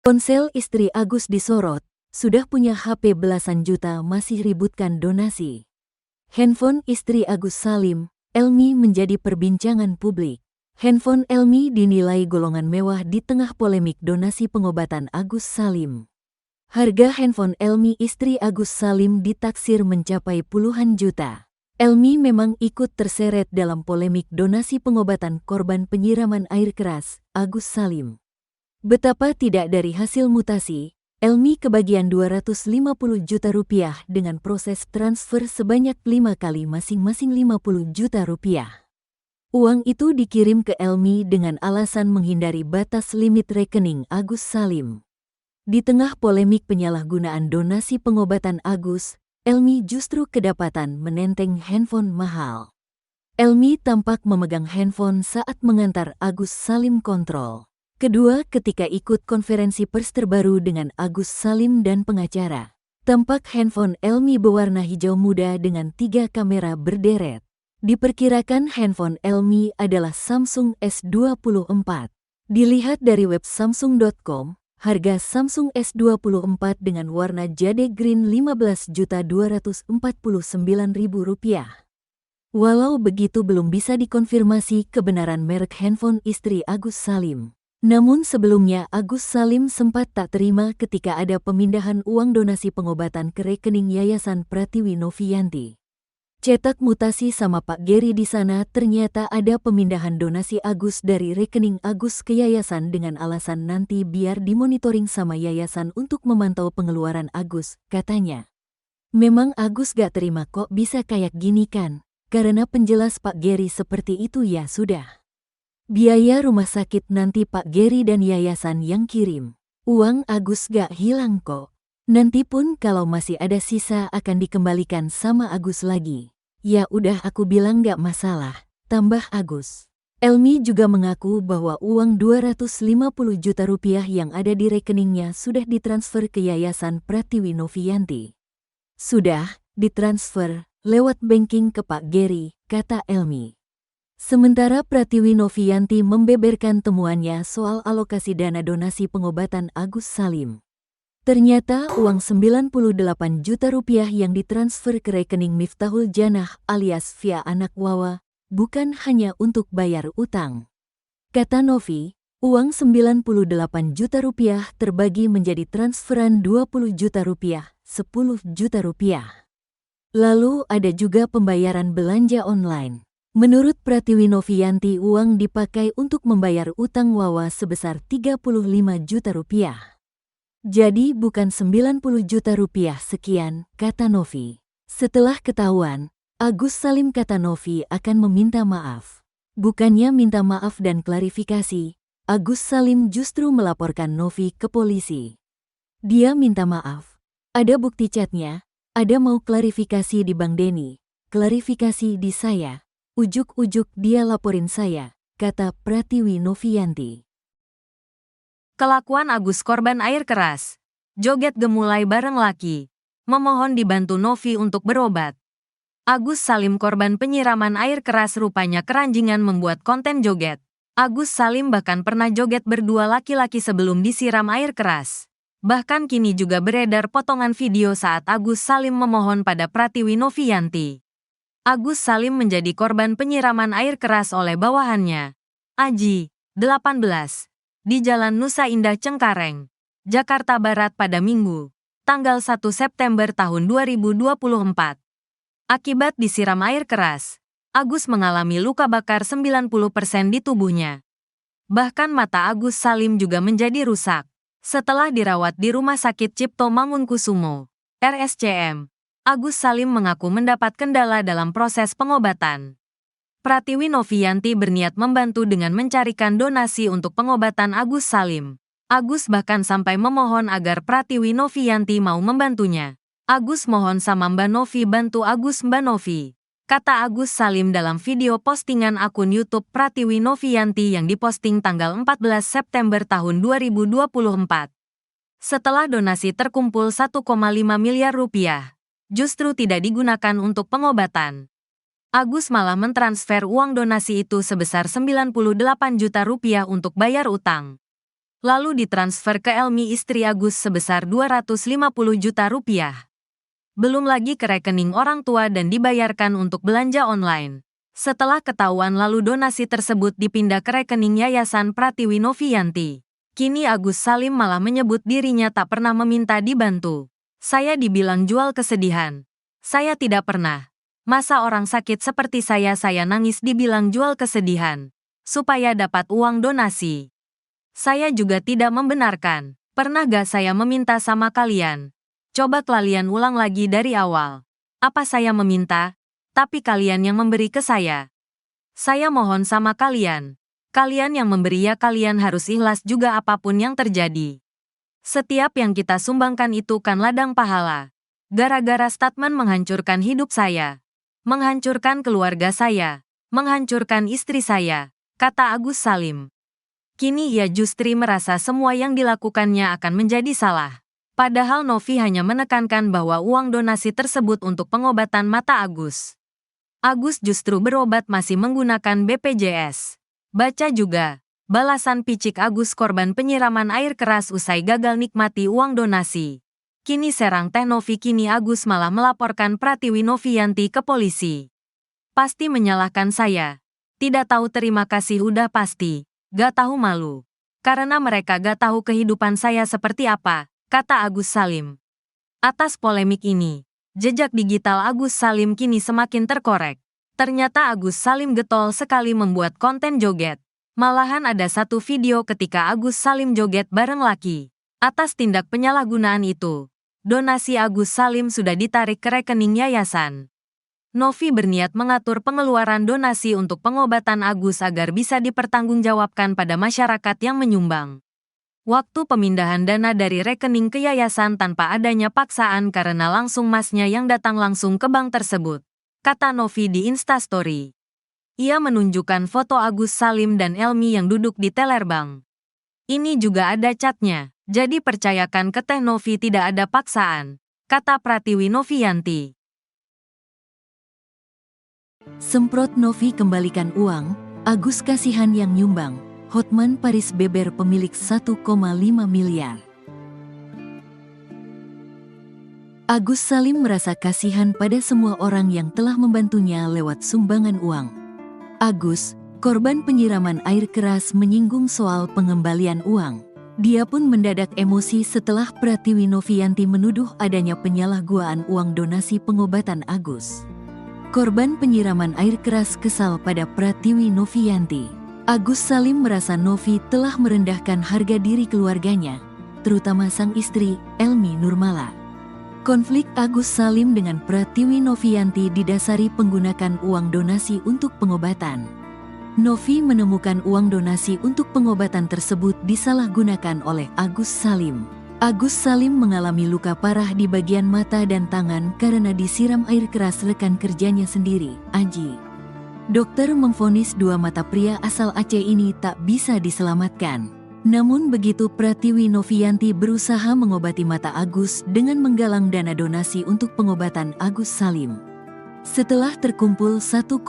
Ponsel istri Agus disorot, sudah punya HP belasan juta masih ributkan donasi. Handphone istri Agus Salim, Elmi menjadi perbincangan publik. Handphone Elmi dinilai golongan mewah di tengah polemik donasi pengobatan Agus Salim. Harga handphone Elmi istri Agus Salim ditaksir mencapai puluhan juta. Elmi memang ikut terseret dalam polemik donasi pengobatan korban penyiraman air keras, Agus Salim. Betapa tidak dari hasil mutasi, Elmi kebagian 250 juta rupiah dengan proses transfer sebanyak 5 kali masing-masing 50 juta rupiah. Uang itu dikirim ke Elmi dengan alasan menghindari batas limit rekening Agus Salim. Di tengah polemik penyalahgunaan donasi pengobatan Agus, Elmi justru kedapatan menenteng handphone mahal. Elmi tampak memegang handphone saat mengantar Agus Salim kontrol. Kedua ketika ikut konferensi pers terbaru dengan Agus Salim dan pengacara. Tampak handphone Elmi berwarna hijau muda dengan 3 kamera berderet. Diperkirakan handphone Elmi adalah Samsung S24. Dilihat dari web samsung.com, harga Samsung S24 dengan warna jade green Rp15.249.000. Walau begitu belum bisa dikonfirmasi kebenaran merek handphone istri Agus Salim. Namun sebelumnya Agus Salim sempat tak terima ketika ada pemindahan uang donasi pengobatan ke rekening Yayasan Pratiwi Novianti. Cetak mutasi sama Pak Geri di sana ternyata ada pemindahan donasi Agus dari rekening Agus ke yayasan dengan alasan nanti biar dimonitoring sama yayasan untuk memantau pengeluaran Agus, katanya. Memang Agus gak terima kok bisa kayak gini kan, karena penjelas Pak Geri seperti itu ya sudah. Biaya rumah sakit nanti Pak Geri dan yayasan yang kirim. Uang Agus gak hilang kok. Nanti pun kalau masih ada sisa akan dikembalikan sama Agus lagi. Ya udah aku bilang gak masalah, tambah Agus. Elmi juga mengaku bahwa uang 250 juta rupiah yang ada di rekeningnya sudah ditransfer ke Yayasan Pratiwi Novianti. Sudah ditransfer lewat banking ke Pak Geri, kata Elmi. Sementara Pratiwi Novianti membeberkan temuannya soal alokasi dana donasi pengobatan Agus Salim. Ternyata uang 98 juta rupiah yang ditransfer ke rekening Miftahul Janah alias via anak Wawa bukan hanya untuk bayar utang. Kata Novi, uang 98 juta rupiah terbagi menjadi transferan 20 juta rupiah, 10 juta rupiah. Lalu ada juga pembayaran belanja online. Menurut Pratiwi Novianti, uang dipakai untuk membayar utang Wawa sebesar 35 juta rupiah. Jadi bukan 90 juta rupiah sekian, kata Novi. Setelah ketahuan, Agus Salim, kata Novi, akan meminta maaf. Bukannya minta maaf dan klarifikasi, Agus Salim justru melaporkan Novi ke polisi. Dia minta maaf. Ada bukti chatnya, ada mau klarifikasi di Bang Denny, klarifikasi di saya. Ujuk-ujuk dia laporin saya, kata Pratiwi Novianti. Kelakuan Agus korban air keras. Joget gemulai bareng laki. Memohon dibantu Novi untuk berobat. Agus Salim korban penyiraman air keras rupanya keranjingan membuat konten joget. Agus Salim bahkan pernah joget berdua laki-laki sebelum disiram air keras. Bahkan kini juga beredar potongan video saat Agus Salim memohon pada Pratiwi Novianti. Agus Salim menjadi korban penyiraman air keras oleh bawahannya. Aji, 18, di Jalan Nusa Indah Cengkareng, Jakarta Barat pada Minggu, tanggal 1 September tahun 2024. Akibat disiram air keras, Agus mengalami luka bakar 90% di tubuhnya. Bahkan mata Agus Salim juga menjadi rusak. Setelah dirawat di Rumah Sakit Cipto Mangunkusumo, RSCM, Agus Salim mengaku mendapat kendala dalam proses pengobatan. Pratiwi Novianti berniat membantu dengan mencarikan donasi untuk pengobatan Agus Salim. Agus bahkan sampai memohon agar Pratiwi Novianti mau membantunya. Agus mohon sama Mbak Novi bantu Agus, Mbak Novi, kata Agus Salim dalam video postingan akun YouTube Pratiwi Novianti yang diposting tanggal 14 September tahun 2024. Setelah donasi terkumpul 1,5 miliar rupiah, justru tidak digunakan untuk pengobatan. Agus malah mentransfer uang donasi itu sebesar 98 juta rupiah untuk bayar utang. lalu ditransfer ke Elmi istri Agus sebesar 250 juta rupiah. Belum lagi ke rekening orang tua dan dibayarkan untuk belanja online. Setelah ketahuan lalu donasi tersebut dipindah ke rekening Yayasan Pratiwi Noviyanti. Kini Agus Salim malah menyebut dirinya tak pernah meminta dibantu. Saya dibilang jual kesedihan. Saya tidak pernah. Masa orang sakit seperti saya nangis dibilang jual kesedihan. Supaya dapat uang donasi. Saya juga tidak membenarkan. Pernah gak saya meminta sama kalian? Coba kalian ulang lagi dari awal. Apa saya meminta? Tapi kalian yang memberi ke saya. Saya mohon sama kalian. Kalian yang memberi ya kalian harus ikhlas juga apapun yang terjadi. Setiap yang kita sumbangkan itu kan ladang pahala. Gara-gara statement menghancurkan hidup saya. Menghancurkan keluarga saya. Menghancurkan istri saya, kata Agus Salim. Kini ia justru merasa semua yang dilakukannya akan menjadi salah. Padahal Novi hanya menekankan bahwa uang donasi tersebut untuk pengobatan mata Agus. Agus justru berobat masih menggunakan BPJS. Baca juga, balasan picik Agus korban penyiraman air keras usai gagal nikmati uang donasi. Kini serang teh Novi kini Agus malah melaporkan Pratiwi Noviyanti ke polisi. Pasti menyalahkan saya. Tidak tahu terima kasih udah pasti. Gak tahu malu. Karena mereka gak tahu kehidupan saya seperti apa, kata Agus Salim. Atas polemik ini, jejak digital Agus Salim kini semakin terkorek. Ternyata Agus Salim getol sekali membuat konten joget. Malahan ada satu video ketika Agus Salim joget bareng laki. Atas tindak penyalahgunaan itu, donasi Agus Salim sudah ditarik ke rekening yayasan. Novi berniat mengatur pengeluaran donasi untuk pengobatan Agus agar bisa dipertanggungjawabkan pada masyarakat yang menyumbang. Waktu pemindahan dana dari rekening ke yayasan tanpa adanya paksaan karena langsung masnya yang datang langsung ke bank tersebut, kata Novi di Instastory. Ia menunjukkan foto Agus Salim dan Elmi yang duduk di teller bank. Ini juga ada catnya, jadi percayakan ke Teh Novi tidak ada paksaan, kata Pratiwi Noviyanti. Semprot Novi kembalikan uang, Agus kasihan yang nyumbang. Hotman Paris beber pemilik 1,5 miliar. Agus Salim merasa kasihan pada semua orang yang telah membantunya lewat sumbangan uang. Agus, korban penyiraman air keras, menyinggung soal pengembalian uang. Dia pun mendadak emosi setelah Pratiwi Noviyanti menuduh adanya penyalahgunaan uang donasi pengobatan Agus. Korban penyiraman air keras kesal pada Pratiwi Noviyanti. Agus Salim merasa Novi telah merendahkan harga diri keluarganya, terutama sang istri, Elmi Nurmala. Konflik Agus Salim dengan Pratiwi Noviyanti didasari penggunaan uang donasi untuk pengobatan. Novi menemukan uang donasi untuk pengobatan tersebut disalahgunakan oleh Agus Salim. Agus Salim mengalami luka parah di bagian mata dan tangan karena disiram air keras rekan kerjanya sendiri, Aji. Dokter memvonis dua mata pria asal Aceh ini tak bisa diselamatkan. Namun begitu Pratiwi Noviyanti berusaha mengobati mata Agus dengan menggalang dana donasi untuk pengobatan Agus Salim. Setelah terkumpul 1,5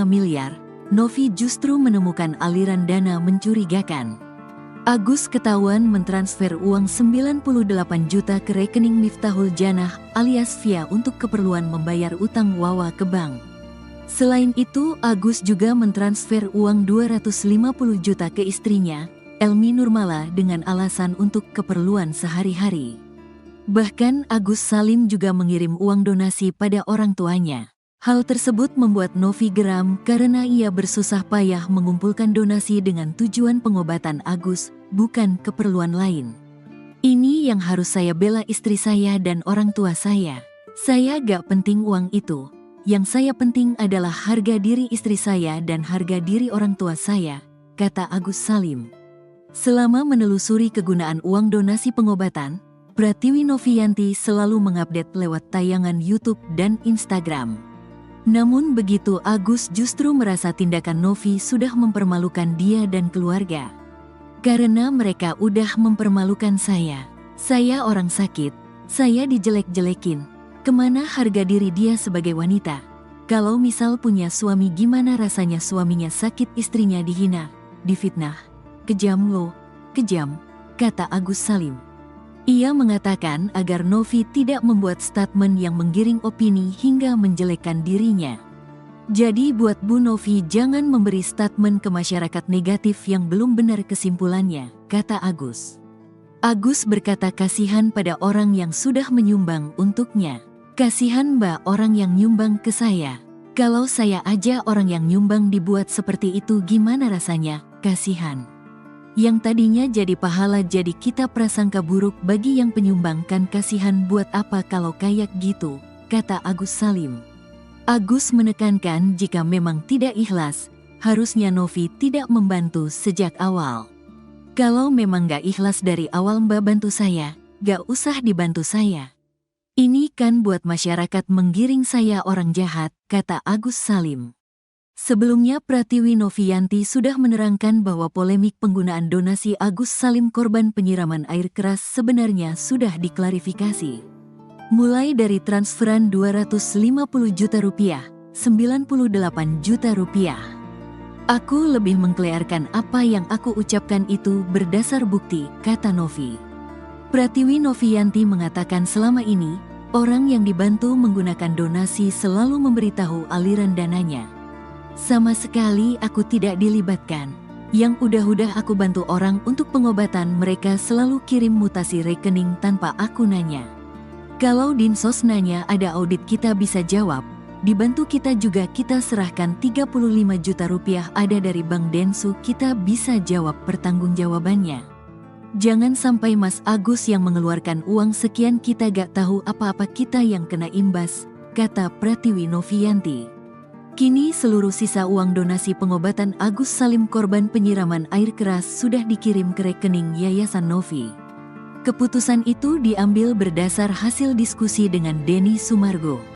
miliar, Novi justru menemukan aliran dana mencurigakan. Agus ketahuan mentransfer uang 98 juta ke rekening Miftahul Janah alias Via untuk keperluan membayar utang Wawa ke bank. Selain itu, Agus juga mentransfer uang 250 juta ke istrinya, Elmi Nurmala, dengan alasan untuk keperluan sehari-hari. Bahkan Agus Salim juga mengirim uang donasi pada orang tuanya. Hal tersebut membuat Novi geram karena ia bersusah payah mengumpulkan donasi dengan tujuan pengobatan Agus, bukan keperluan lain. Ini yang harus saya bela istri saya dan orang tua saya. Saya gak penting uang itu. Yang saya penting adalah harga diri istri saya dan harga diri orang tua saya, kata Agus Salim. Selama menelusuri kegunaan uang donasi pengobatan, Pratiwi Noviyanti selalu mengupdate lewat tayangan YouTube dan Instagram. Namun begitu Agus justru merasa tindakan Novi sudah mempermalukan dia dan keluarga. Karena mereka udah mempermalukan saya. Saya orang sakit, saya dijelek-jelekin. Kemana harga diri dia sebagai wanita? Kalau misal punya suami, gimana rasanya suaminya sakit, istrinya dihina, difitnah? Kejam loh, kejam. kata Agus Salim. Ia mengatakan agar Novi tidak membuat statement yang menggiring opini hingga menjelekkan dirinya. Jadi buat Bu Novi jangan memberi statement ke masyarakat negatif yang belum benar kesimpulannya, kata Agus. Agus berkata kasihan pada orang yang sudah menyumbang untuknya. Kasihan Mbak orang yang nyumbang ke saya. Kalau saya aja orang yang nyumbang dibuat seperti itu gimana rasanya, kasihan. Yang tadinya jadi pahala jadi kita prasangka buruk bagi yang penyumbangkan kasihan buat apa kalau kayak gitu, kata Agus Salim. Agus menekankan jika memang tidak ikhlas, harusnya Novi tidak membantu sejak awal. Kalau memang gak ikhlas dari awal Mbak bantu saya, gak usah dibantu saya. Ini kan buat masyarakat menggiring saya orang jahat, kata Agus Salim. Sebelumnya Pratiwi Noviyanti sudah menerangkan bahwa polemik penggunaan donasi Agus Salim korban penyiraman air keras sebenarnya sudah diklarifikasi. Mulai dari transferan 250 juta rupiah, 98 juta rupiah. Aku lebih mengklearkan apa yang aku ucapkan itu berdasar bukti, kata Novi. Pratiwi Noviyanti mengatakan selama ini, orang yang dibantu menggunakan donasi selalu memberitahu aliran dananya. Sama sekali aku tidak dilibatkan. Yang udah-udah aku bantu orang untuk pengobatan mereka selalu kirim mutasi rekening tanpa aku nanya. Kalau Dinsos nanya ada audit kita bisa jawab, dibantu kita juga kita serahkan 35 juta rupiah ada dari Bank Densu kita bisa jawab pertanggungjawabannya. Jangan sampai Mas Agus yang mengeluarkan uang sekian kita gak tahu apa-apa kita yang kena imbas, kata Pratiwi Noviyanti. Kini seluruh sisa uang donasi pengobatan Agus Salim korban penyiraman air keras sudah dikirim ke rekening Yayasan Novi. Keputusan itu diambil berdasar hasil diskusi dengan Denny Sumargo.